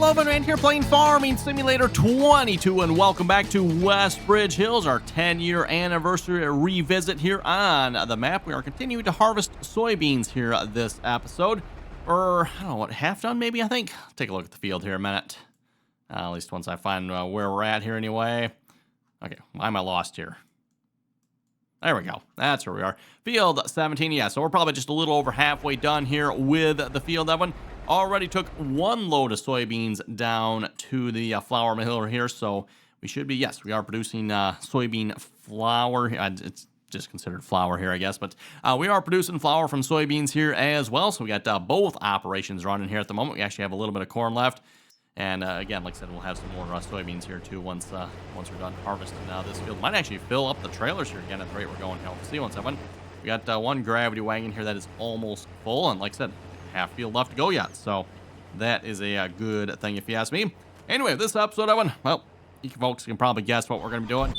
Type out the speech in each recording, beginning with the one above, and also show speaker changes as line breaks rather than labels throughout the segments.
Hello, man here playing Farming Simulator 22, and welcome back to Westbridge Hills, our 10-year anniversary revisit here on the map. We are continuing to harvest soybeans here this episode. Or, I don't know, what, half done maybe, I think? Take a look at the field here a minute. At least once I find where we're at here anyway. Okay, why am I lost here? There we go. That's where we are. Field 17, yeah, so we're probably just a little over halfway done here with the field. That one already took one load of soybeans down to the flour mill here, so we should be, yes, we are producing soybean flour. It's just considered flour here, I guess, but we are producing flour from soybeans here as well, so we got both operations running here at the moment. We actually have a little bit of corn left, and again, like I said, we'll have some more soybeans here too once we're done harvesting this field. Might actually fill up the trailers here again at the rate we're going here. We'll see once that one. We got one gravity wagon here that is almost full, and like I said, half field left to go yet, so that is a good thing if you ask me. Anyway, this episode of one, well, you folks can probably guess what we're going to be doing.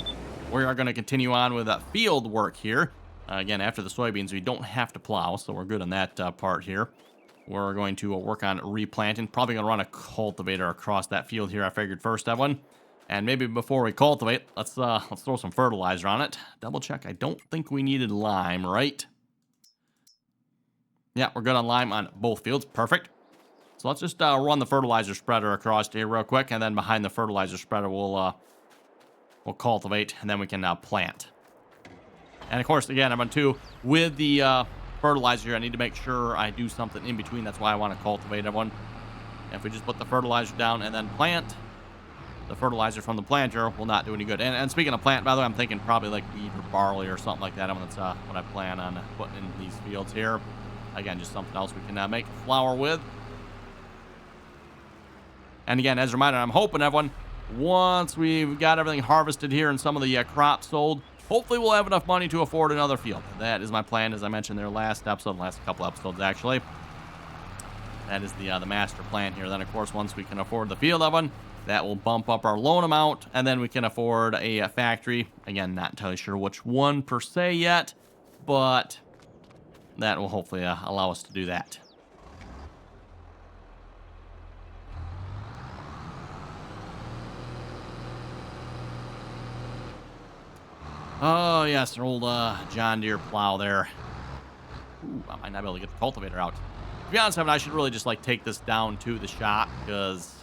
We are going to continue on with field work here. Again, after the soybeans, we don't have to plow, so we're good on that part here. We're going to work on replanting. Probably going to run a cultivator across that field here, I figured first, Evan. And maybe before we cultivate, let's throw some fertilizer on it. Double check. I don't think we needed lime, right? Yeah, we're good on lime on both fields. Perfect. So let's just run the fertilizer spreader across here real quick, and then behind the fertilizer spreader, we'll cultivate, and then we can plant. And of course, again, I'm on two with the fertilizer here. I need to make sure I do something in between. That's why I want to cultivate everyone. If we just put the fertilizer down and then plant, the fertilizer from the planter will not do any good. And speaking of plant, by the way, I'm thinking probably like wheat or barley or something like that. That's what I plan on putting in these fields here. Again, just something else we can make flour with. And again, as a reminder, I'm hoping everyone, once we've got everything harvested here and some of the crops sold, hopefully we'll have enough money to afford another field. That is my plan, as I mentioned there last couple episodes actually. That is the master plan here. Then, of course, once we can afford the field of one, that will bump up our loan amount, and then we can afford a factory. Again, not entirely sure which one per se yet, but that will hopefully allow us to do that. Oh, yes, our old John Deere plow there. Ooh, I might not be able to get the cultivator out. To be honest, I should really just take this down to the shop, because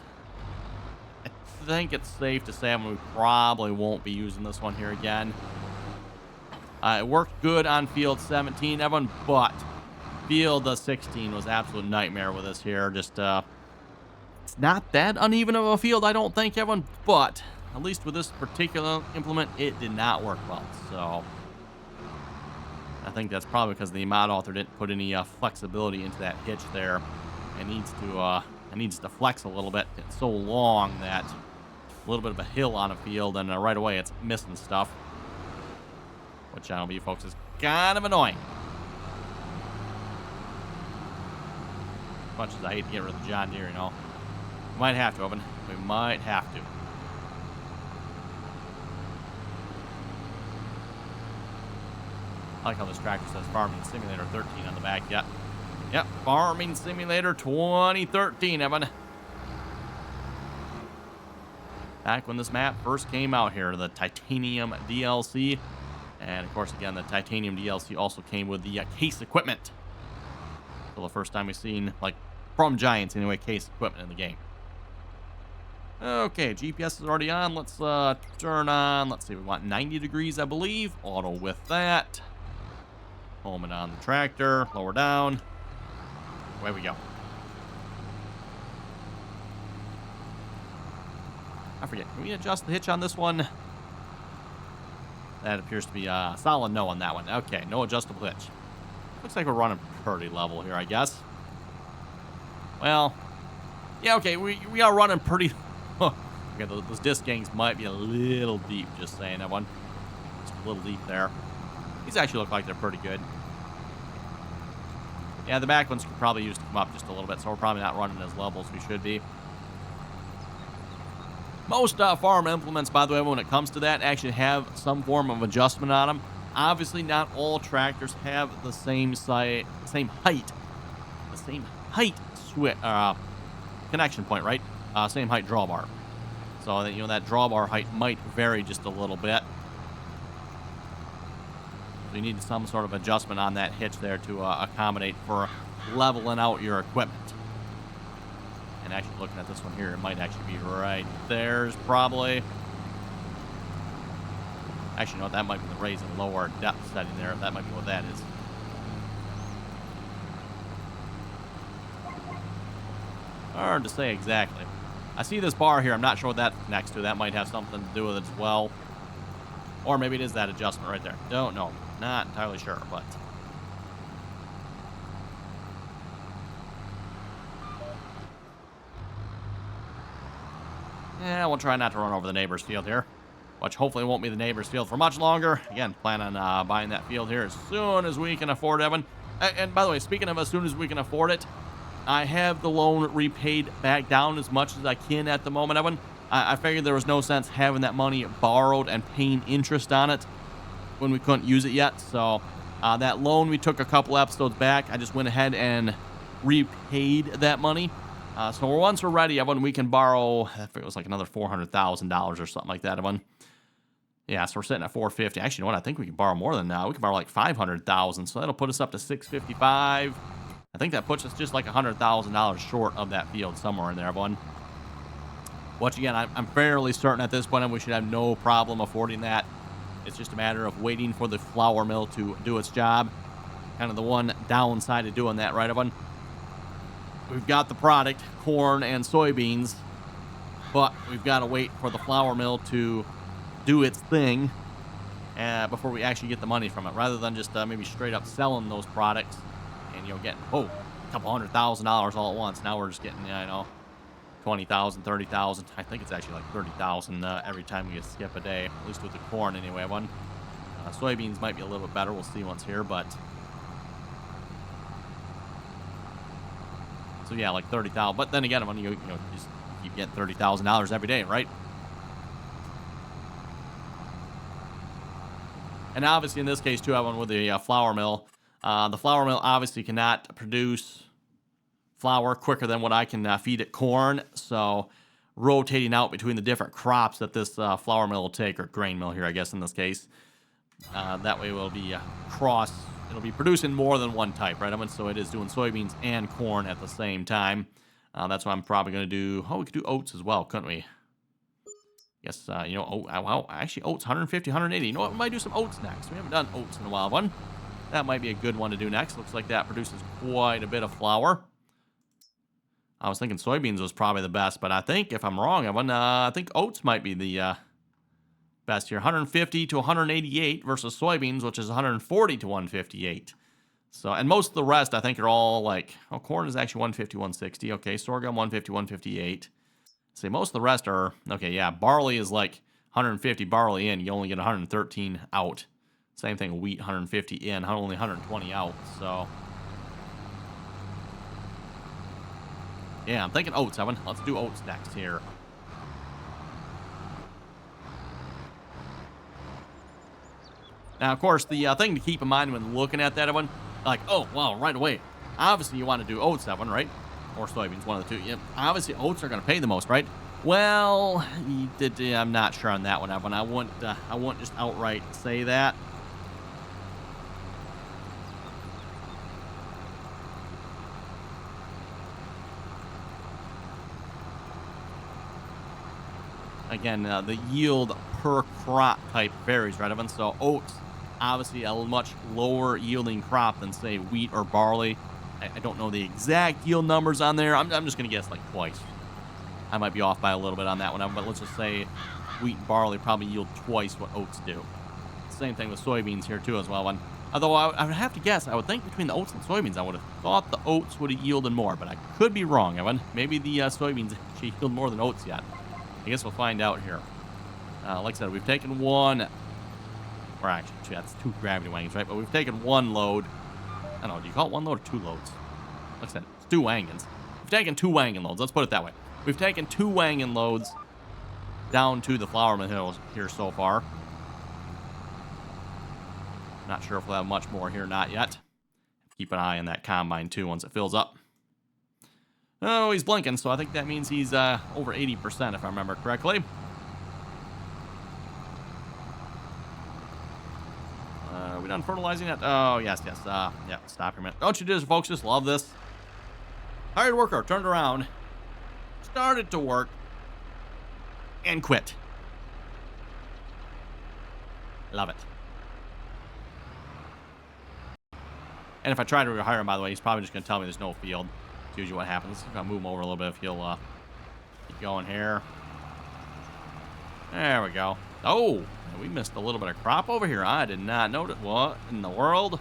I think it's safe to say we probably won't be using this one here again. It worked good on field 17, Evan, but field 16 was an absolute nightmare with us here. Just, it's not that uneven of a field, I don't think, Evan, but at least with this particular implement, it did not work well. So I think that's probably because the mod author didn't put any flexibility into that hitch there. It needs to flex a little bit. It's so long that a little bit of a hill on a field, and right away it's missing stuff, which I don't know, you folks, is kind of annoying. As much as I hate to get rid of the John Deere, you know, we might have to, Evan. We might have to. I like how this tractor says Farming Simulator 13 on the back. Yep, Farming Simulator 2013, Evan. Back when this map first came out here, the Titanium DLC. And, of course, again, the Titanium DLC also came with the case equipment. So the first time we've seen, from Giants anyway, case equipment in the game. Okay, GPS is already on. Let's turn on, let's see, we want 90 degrees, I believe. Auto with that. Home it on the tractor, lower down. Away we go. I forget, can we adjust the hitch on this one? That appears to be a solid no on that one. Okay, no adjustable hitch. Looks like we're running pretty level here, I guess. Well, yeah, okay, we are running pretty... Okay, those disc gangs might be a little deep, just saying, that one. Just a little deep there. These actually look like they're pretty good. Yeah, the back ones could probably use to come up just a little bit, so we're probably not running as level as we should be. Most farm implements, by the way, when it comes to that, actually have some form of adjustment on them. Obviously, not all tractors have the same height connection point, right? same height drawbar. So that, you know, that drawbar height might vary just a little bit. So you need some sort of adjustment on that hitch there to accommodate for leveling out your equipment. And actually looking at this one here, it might actually be right there's probably. Actually, no, that might be the raise and lower depth setting there. That might be what that is. Hard to say exactly. I see this bar here. I'm not sure what that's next to. That might have something to do with it as well. Or maybe it is that adjustment right there. Don't know. Not entirely sure, but... yeah, we'll try not to run over the neighbor's field here. Which hopefully won't be the neighbor's field for much longer. Again, plan on buying that field here as soon as we can afford it, Evan. And by the way, speaking of as soon as we can afford it, I have the loan repaid back down as much as I can at the moment, Evan. I figured there was no sense having that money borrowed and paying interest on it when we couldn't use it yet. So that loan we took a couple episodes back, I just went ahead and repaid that money. So once we're ready, Evan, we can borrow, I think it was like another $400,000 or something like that, Evan. Yeah, so we're sitting at 450. Actually, you know what? I think we can borrow more than that. We can borrow like 500,000. So that'll put us up to 655. I think that puts us just like $100,000 short of that field somewhere in there, everyone. Which again, I'm fairly certain at this point we should have no problem affording that. It's just a matter of waiting for the flour mill to do its job. Kind of the one downside of doing that, right, everyone? We've got the product, corn and soybeans, but we've got to wait for the flour mill to do its thing before we actually get the money from it, rather than just maybe straight up selling those products and, you know, getting, a couple $100,000 all at once. Now we're just getting, you know, 20,000, 30,000. I think it's actually like 30,000 every time we skip a day, at least with the corn anyway. Soybeans might be a little bit better. We'll see once here, but so yeah, like 30,000. But then again, when you just keep getting $30,000 every day, right? And obviously in this case too, I went with the flour mill. The flour mill obviously cannot produce flour quicker than what I can feed it corn. So rotating out between the different crops that this flour mill will take, or grain mill here, I guess in this case, that way we'll be it'll be producing more than one type, right? So it is doing soybeans and corn at the same time. That's what I'm probably going to do. We could do oats as well, couldn't we? Yes, you know, well, actually, oats, 150, 180. You know what? We might do some oats next. We haven't done oats in a while, one. That might be a good one to do next. Looks like that produces quite a bit of flour. I was thinking soybeans was probably the best, but I think, if I'm wrong, I think oats might be the best here. 150 to 188 versus soybeans, which is 140 to 158. So, and most of the rest, I think, are all like, corn is actually 150, 160. Okay, sorghum, 150, 158. See, most of the rest are, okay, yeah, barley is like 150 barley in, you only get 113 out. Same thing, wheat, 150 in, only 120 out, so. Yeah, I'm thinking oats, Evan. Let's do oats next here. Now, of course, the thing to keep in mind when looking at that, Evan, like, oh, wow, right away. Obviously, you want to do oats, Evan, right? Or soybeans, one of the two. Yeah, obviously, oats are going to pay the most, right? Well, I'm not sure on that one, Evan. I wouldn't just outright say that. Again, the yield per crop type varies, right, Evan? So oats, obviously, a much lower yielding crop than, say, wheat or barley. I don't know the exact yield numbers on there. I'm just going to guess like twice. I might be off by a little bit on that one, but let's just say wheat and barley probably yield twice what oats do. Same thing with soybeans here too as well. Although I would have to guess, I would think between the oats and soybeans, I would have thought the oats would have yielded more, but I could be wrong, Evan. Maybe the soybeans actually yield more than oats yet. I guess we'll find out here. Like I said, we've taken one, or actually, that's 2 gravity wagons, right? But we've taken one load. I don't know, do you call it one load or 2 loads? Like I said, it's 2 wagons. We've taken 2 wagon loads, let's put it that way. We've taken 2 wagon loads down to the flour mill hills here so far. Not sure if we'll have much more here, not yet. Keep an eye on that combine too once it fills up. Oh, he's blinking, so I think that means he's over 80%, if I remember correctly. Are we done fertilizing yet? Oh, yes. Yeah, stop here a minute. Don't you just, folks, just love this? Hired worker turned around, started to work, and quit. Love it. And if I try to rehire him, by the way, he's probably just going to tell me there's no field. It's usually what happens. If I move him over a little bit, if he'll keep going here. There we go. Oh, we missed a little bit of crop over here. I did not notice. What in the world?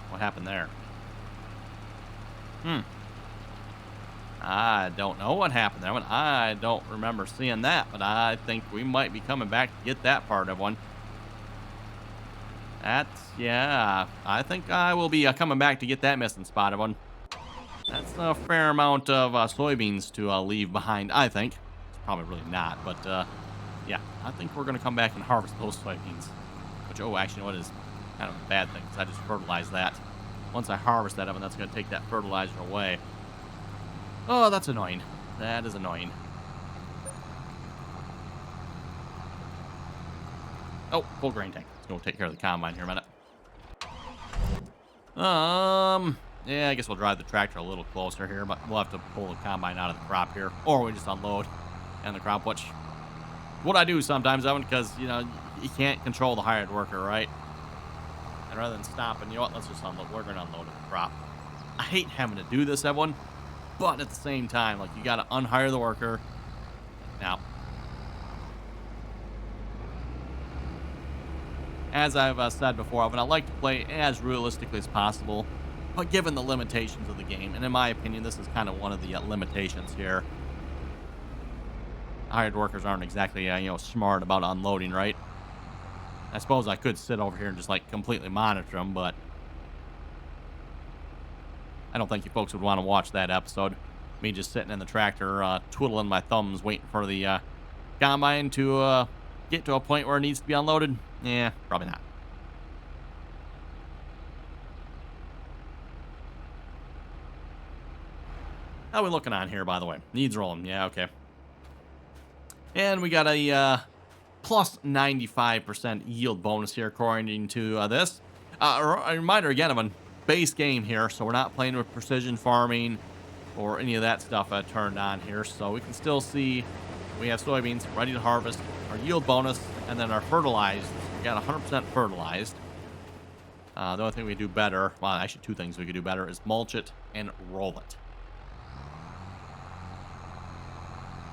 What happened there? I don't know what happened there. I don't remember seeing that, but I think we might be coming back to get that part of one. Yeah, I think I will be coming back to get that missing spot of one. That's a fair amount of soybeans to leave behind, I think. It's probably really not, but yeah, I think we're going to come back and harvest those soybeans. Which, oh, actually, what is kind of a bad thing, because I just fertilized that. Once I harvest that oven, that's going to take that fertilizer away. Oh, that's annoying. That is annoying. Oh, full grain tank. Let's go take care of the combine here a minute. Yeah, I guess we'll drive the tractor a little closer here, but we'll have to pull the combine out of the crop here, or we just unload and the crop, which what I do sometimes, Evan, because, you know, you can't control the hired worker, right? And rather than stopping, you know what, let's just unload. We're going to unload the crop. I hate having to do this, Evan, but at the same time, like, you got to unhire the worker. Now, as I've said before, Evan, I like to play as realistically as possible, but given the limitations of the game, and in my opinion, this is kind of one of the limitations here. Hired workers aren't exactly, you know, smart about unloading, right? I suppose I could sit over here and just, like, completely monitor them, but I don't think you folks would want to watch that episode. Me just sitting in the tractor, twiddling my thumbs, waiting for the combine to get to a point where it needs to be unloaded. Yeah, probably not. How are we looking on here, by the way? Needs rolling. Yeah, okay. And we got a plus 95% yield bonus here according to this. A reminder again of a base game here, so we're not playing with precision farming or any of that stuff turned on here. So we can still see we have soybeans ready to harvest, our yield bonus, and then our fertilized. We got 100% fertilized. The only thing we could do better, well, actually two things we could do better, is mulch it and roll it.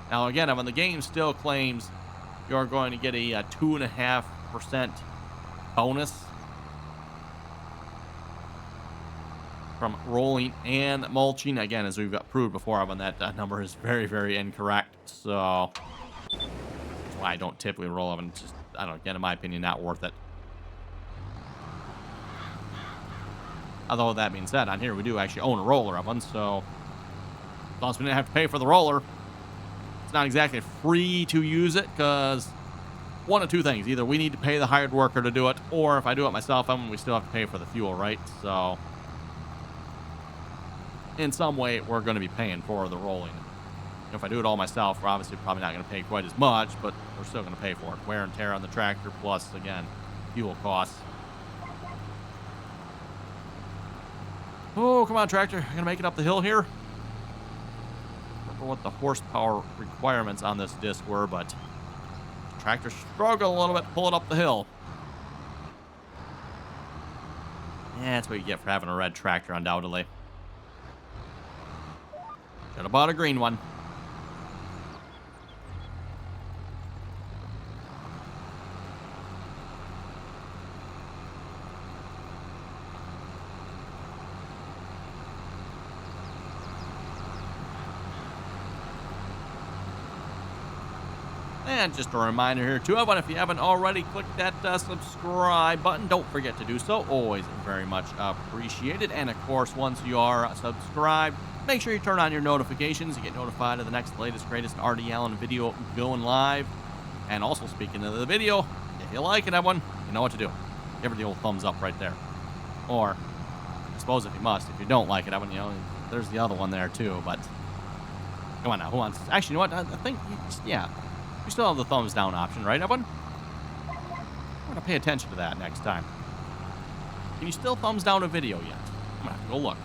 Now, again, when the game still claims you're going to get a 2.5% bonus from rolling and mulching. Again, as we've proved before, when that number is very, very incorrect. So that's why I don't typically roll them. It's just, I don't know, again, in my opinion, not worth it. Although that being said, on here we do actually own a roller of one, so as long as we didn't have to pay for the roller, it's not exactly free to use it, because one of two things. Either we need to pay the hired worker to do it, or if I do it myself, we still have to pay for the fuel, right? So in some way, we're going to be paying for the rolling. If I do it all myself, we're obviously probably not going to pay quite as much, but we're still going to pay for it. Wear and tear on the tractor, plus, again, fuel costs. Oh, come on, tractor. You're going to make it up the hill here? What the horsepower requirements on this disc were, but the tractor struggled a little bit to pull it up the hill. Yeah, that's what you get for having a red tractor, undoubtedly. Should have bought a green one. And just a reminder here too, everyone, if you haven't already clicked that subscribe button, don't forget to do so. Always very much appreciated. And of course, once you are subscribed, make sure you turn on your notifications. You get notified of the next, latest, greatest RDAllen video going live. And also, speaking of the video, if you like it, everyone, you know what to do. Give her the old thumbs up right there. Or, I suppose if you must, if you don't like it, everyone, you know, there's the other one there too. But Come on now, who wants? Actually, you know what? I think, yeah, we still have the thumbs down option, right, everyone? I'm gonna pay attention to that next time. Can you still thumbs down a video yet? I'm gonna have to go look.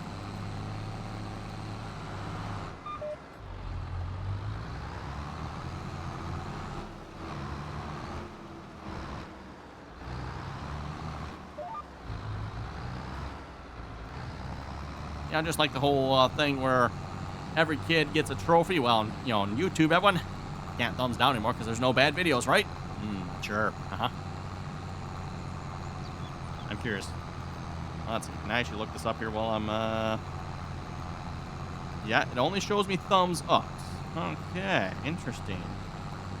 Yeah, just like the whole thing where every kid gets a trophy. Well, you know, on YouTube, everyone can't thumbs down anymore because there's no bad videos, right? Sure. Uh-huh. I'm curious. Let's see. Can I actually look this up here while I'm, Yeah, it only shows me thumbs up. Okay, interesting.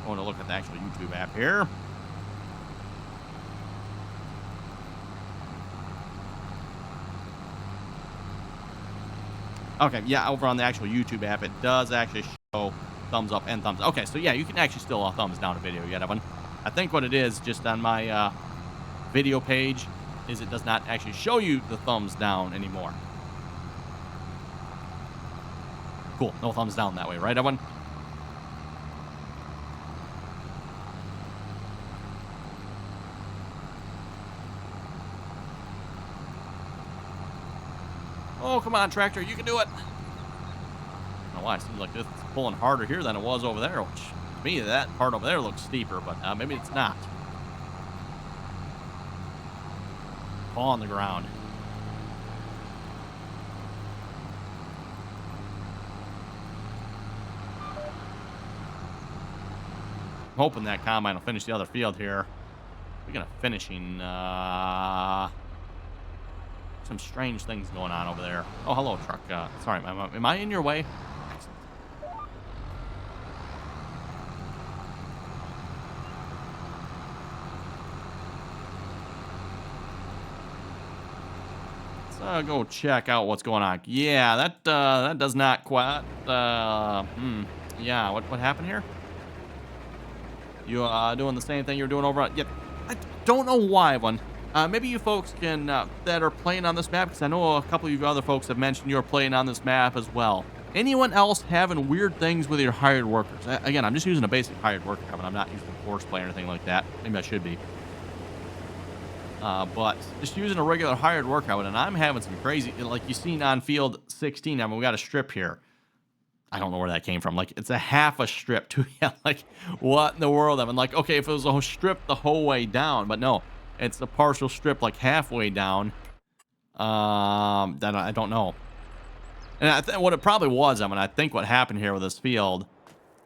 I want to look at the actual YouTube app here. Okay, yeah, over on the actual YouTube app, it does actually show thumbs up and thumbs. Okay, so yeah, you can actually still thumbs down a video yet, Evan. I think what it is, just on my video page, is it does not actually show you the thumbs down anymore. Cool, no thumbs down that way, right, Evan? Oh, come on, tractor, you can do it. I don't know why, it seems like this is pulling harder here than it was over there, which, to me, that part over there looks steeper, but maybe it's not. Fall on the ground. I'm hoping that combine will finish the other field here. We're gonna finishing, some strange things going on over there. Oh, hello, truck. Sorry, am I in your way? Excellent. Let's go check out what's going on. Yeah, that does not quite. Yeah, what happened here? You doing the same thing you're doing over at? Yep. I don't know why, one. Maybe you folks can that are playing on this map, because I know a couple of you other folks have mentioned you're playing on this map as well. Anyone else having weird things with your hired workers? Again, I'm just using a basic hired worker, and I'm not using a force play or anything like that. Maybe I should be. But just using a regular hired workout, and I'm having some crazy, like you seen on field 16. I mean, we got a strip here. I don't know where that came from. Like, it's a half a strip too. Yeah, like, what in the world? I mean, like, okay, if it was a whole strip the whole way down, but no, it's a partial strip, like halfway down. Then I don't know. And what it probably was, I mean, I think what happened here with this field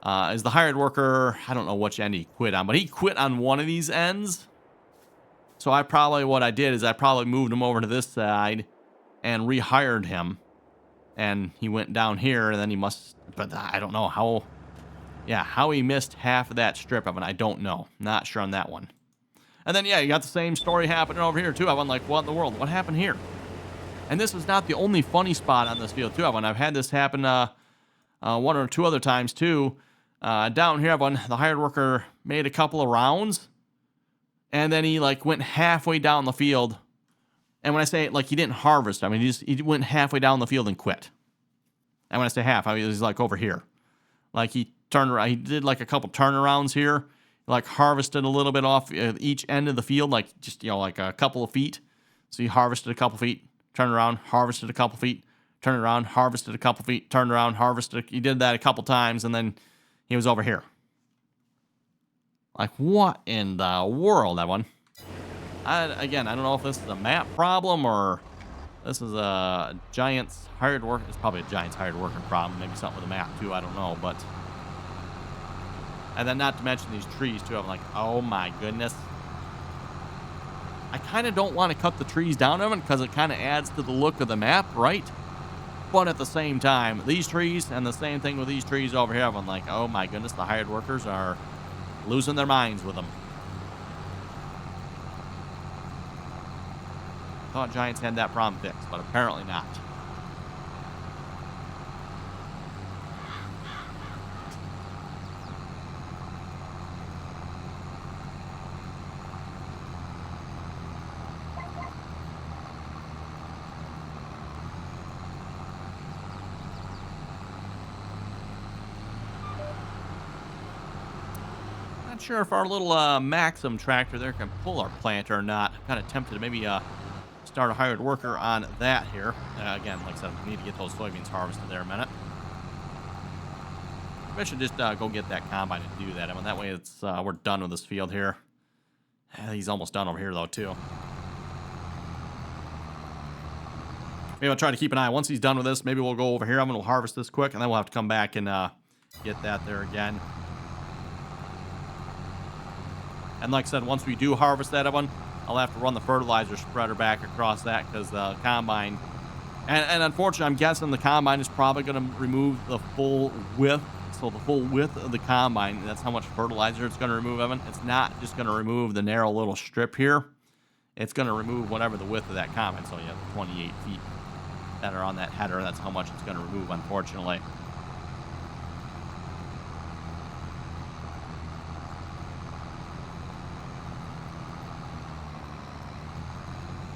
is the hired worker, I don't know which end he quit on, but he quit on one of these ends. So what I did is I probably moved him over to this side and rehired him. And he went down here, and then he must, but I don't know how, yeah, how he missed half of that strip of it. I don't know. Not sure on that one. And then, yeah, you got the same story happening over here, too. I'm like, what in the world? What happened here? And this is not the only funny spot on this field, too. I've had this happen one or two other times, too. Down here, the hired worker made a couple of rounds, and then he, like, went halfway down the field. And when I say, like, he didn't harvest, I mean, he went halfway down the field and quit. And when I say half, I mean, he's, like, over here. Like, he turned around, he did, like, a couple turnarounds here. Like, harvested a little bit off each end of the field, like, just, you know, like a couple of feet. So he harvested a couple feet, turned around, harvested a couple feet, turned around, harvested a couple feet, turned around, harvested. He did that a couple times, and then he was over here. Like, what in the world, that one? Again, I don't know if this is a map problem or this is a Giants hired worker. It's probably a Giants hired worker problem. Maybe something with the map, too. I don't know, but... And then not to mention these trees, too. I'm like, oh, my goodness. I kind of don't want to cut the trees down, Evan, because it kind of adds to the look of the map, right? But at the same time, these trees and the same thing with these trees over here, I'm like, oh, my goodness, the hired workers are losing their minds with them. Thought Giants had that problem fixed, but apparently not. sure if our little Maxim tractor there can pull our planter or not. I'm kind of tempted to maybe start a hired worker on that here. Again, like I said, we need to get those soybeans harvested there in a minute. I should just go get that combine and do that. I mean, that way it's we're done with this field here. He's almost done over here, though, too. Maybe I'll try to keep an eye. Once he's done with this, maybe we'll go over here. I'm going to harvest this quick, and then we'll have to come back and get that there again. And like I said, once we do harvest that one, I'll have to run the fertilizer spreader back across that because the combine... And unfortunately, I'm guessing the combine is probably going to remove the full width. So the full width of the combine, that's how much fertilizer it's going to remove, Evan. It's not just going to remove the narrow little strip here. It's going to remove whatever the width of that combine. So you have 28 feet that are on that header. That's how much it's going to remove, unfortunately.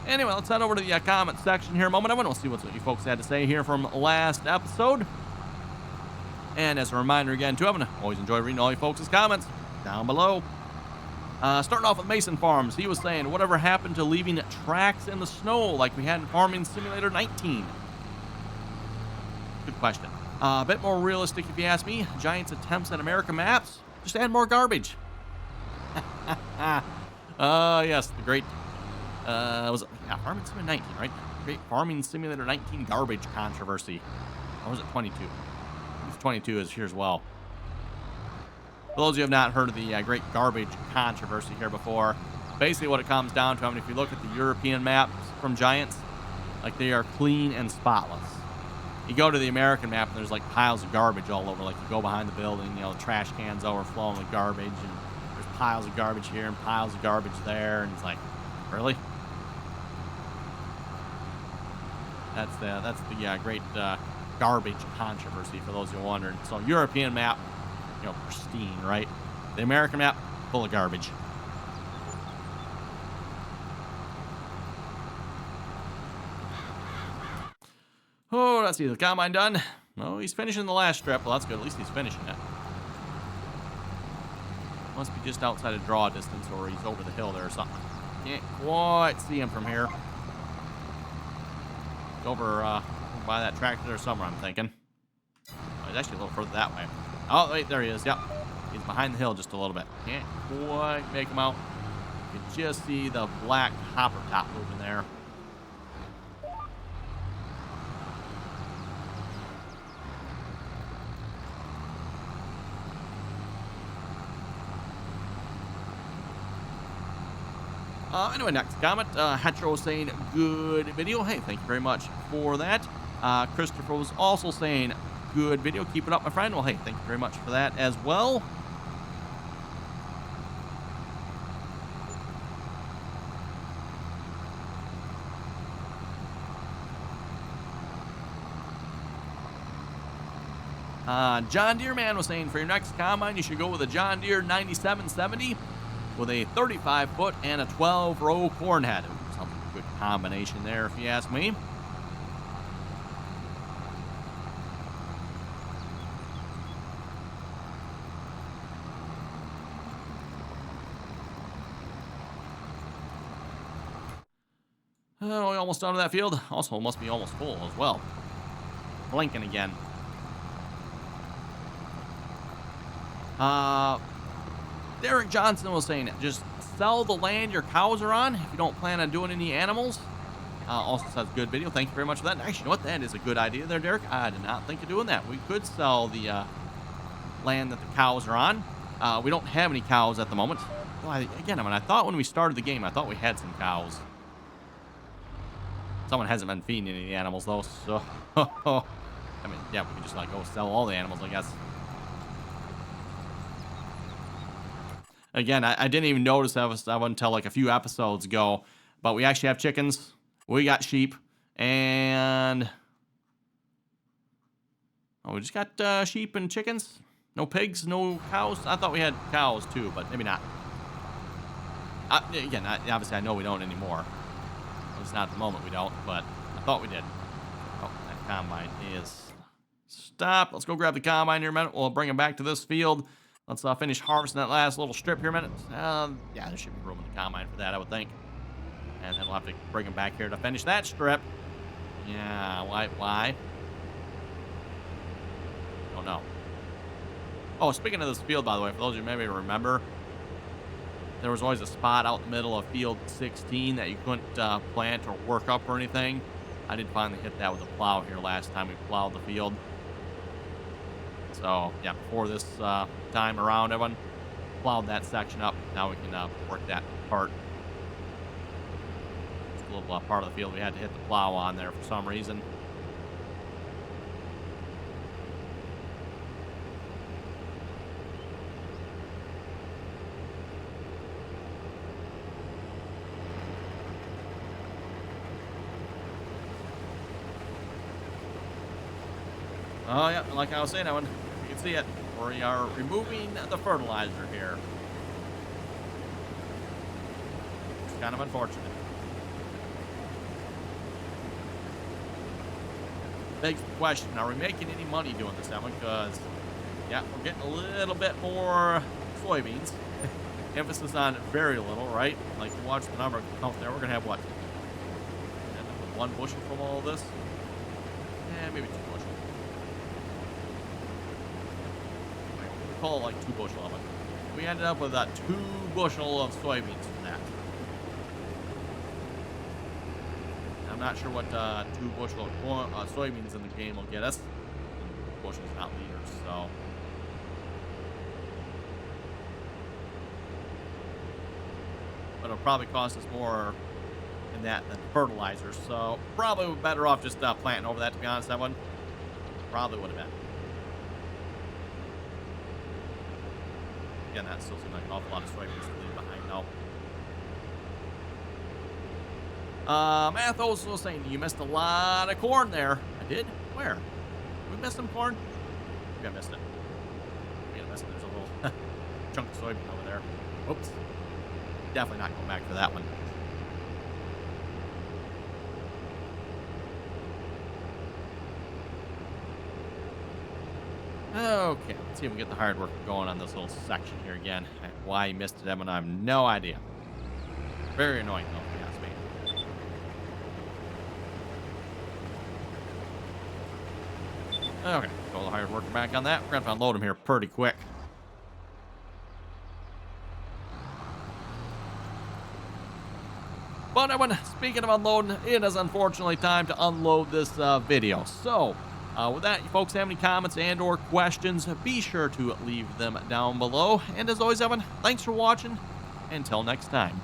Anyway, let's head over to the comment section here a moment. I want to see what you folks had to say here from last episode. And as a reminder again, too, I always enjoy reading all you folks' comments down below. Starting off with Mason Farms, he was saying, whatever happened to leaving tracks in the snow like we had in Farming Simulator 19? Good question. A bit more realistic if you ask me. Giants' attempts at American maps, just add more garbage. Yes, the great... Farming Simulator 19, right? Great Farming Simulator 19 garbage controversy. Or was it 22? 22 is here as well. For those of you who have not heard of the great garbage controversy here before, basically what it comes down to, I mean, if you look at the European maps from Giants, like they are clean and spotless. You go to the American map and there's like piles of garbage all over. Like you go behind the building, you know, the trash cans overflowing with garbage, and there's piles of garbage here and piles of garbage there, and it's like, really? That's the great garbage controversy, for those who are wondering. So European map, you know, pristine, right? The American map, full of garbage. Oh, let's see, the combine done. Oh, he's finishing the last strip. Well, that's good. At least he's finishing it. Must be just outside of draw distance, or he's over the hill there or something. Can't quite see him from here. He's over by that tractor there somewhere, I'm thinking. Oh, he's actually a little further that way. Oh, wait, there he is. Yep. He's behind the hill just a little bit. Can't quite make him out. You can just see the black hopper top moving there. Anyway, next comment. Hetro saying, good video. Hey, thank you very much for that. Christopher was also saying, good video. Keep it up, my friend. Well, hey, thank you very much for that as well. John Deere Man was saying, for your next combine, you should go with a John Deere 9770 with a 35-foot and a 12-row corn head. Something good combination there, if you ask me. Oh, we almost done with that field. Also, must be almost full as well. Blinking again. Derek Johnson was saying, just sell the land your cows are on if you don't plan on doing any animals. Also says, good video. Thank you very much for that. And actually, you know what? That is a good idea there, Derek. I did not think of doing that. We could sell the land that the cows are on. We don't have any cows at the moment. Well, I thought when we started the game, I thought we had some cows. Someone hasn't been feeding any of the animals, though, so... I mean, yeah, we could just, like, go sell all the animals, I guess. Again, I didn't even notice that until, like, a few episodes ago. But we actually have chickens. We got sheep. And... oh, we just got sheep and chickens? No pigs, no cows? I thought we had cows, too, but maybe not. Again, obviously, I know we don't anymore. At least not at the moment we don't, but I thought we did. Oh, that combine is stopped. Let's go grab the combine here a minute. We'll bring him back to this field. Let's finish harvesting that last little strip here a minute. Yeah, there should be room in the combine for that, I would think. And then we'll have to bring him back here to finish that strip. Yeah, why? Oh, no. Oh, speaking of this field, by the way, for those of you who maybe remember, there was always a spot out in the middle of field 16 that you couldn't plant or work up or anything. I did finally hit that with a plow here last time we plowed the field. So, yeah, before this time around, everyone plowed that section up. Now we can work that part. It's a little part of the field we had to hit the plow on there for some reason. Oh, yeah, like I was saying, Evan, you can see it. We are removing the fertilizer here. It's kind of unfortunate. Begs the question, are we making any money doing this, Evan? Because, yeah, we're getting a little bit more soybeans. Emphasis on very little, right? Like, you watch the number count there, we're going to have what? End up with 1 bushel from all of this? Yeah, maybe 2 bushels. Call it like 2 bushel of it. We ended up with 2 bushel of soybeans from that. I'm not sure what 2 bushel of soybeans in the game will get us. Bushels, not liters, so. But it'll probably cost us more in that than fertilizer, so probably we're better off just planting over that, to be honest, that one. Probably would have been. Again, that still seems like an awful lot of soybeans to leave behind now. Math also saying you missed a lot of corn there. I did? Where? We missed some corn? Maybe I missed it. Maybe I missed it. There's a little chunk of soybean over there. Oops. Definitely not going back for that one. Okay, let's see if we get the hard work going on this little section here again. Why he missed it, Evan, I have no idea. Very annoying, though, if you ask me. Okay, throw the hard worker back on that. We're going to unload him here pretty quick. But Evan, speaking of unloading, it is unfortunately time to unload this video. So, with that, you folks have any comments and or questions, be sure to leave them down below. And as always, Evan, thanks for watching. Until next time.